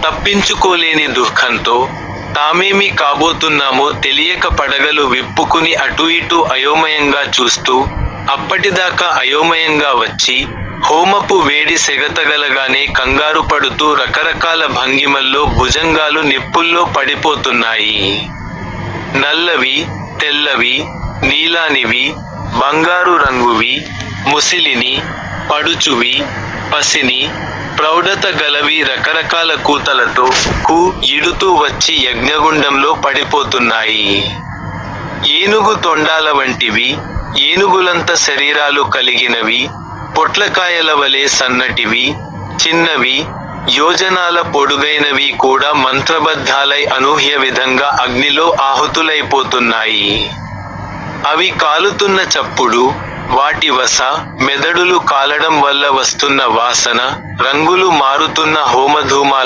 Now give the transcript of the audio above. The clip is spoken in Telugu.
తప్పించుకోలేని దుఃఖంతో తామేమి కాబోతున్నామో తెలియక పడగలు విప్పుకుని అటూ ఇటూ అయోమయంగా చూస్తూ, అప్పటిదాకా అయోమయంగా వచ్చి, హోమపు వేడి సెగతగలగానే కంగారుపడుతూ రకరకాల భంగిమల్లో భుజంగాలు నిప్పుల్లో పడిపోతున్నాయి. నల్లవి, తెల్లవి, నీలానివి, బంగారు రంగువి, ముసిలిని, పడుచువి, పసిని, ప్రౌఢత గలవి రకరకాల కూతలతో ఈడుతూ వచ్చి యజ్ఞగుండంలో పడిపోతున్నాయి. ఏనుగు తొండాల వంటివి, ఏనుగులంత శరీరాలు కలిగినవి, పొట్లకాయల వలె సన్నటివి, చిన్నవి, యోజనాల పొడుగైనవి కూడా మంత్రబద్ధాలై అనూహ్య విధంగా అగ్నిలో ఆహుతులైపోతున్నాయి. అవి కాలుతున్న చప్పుడు, వాటి వస, మెదడులు కాలడం వల్ల వస్తున్న వాసన, రంగులు మారుతున్న హోమధూమాల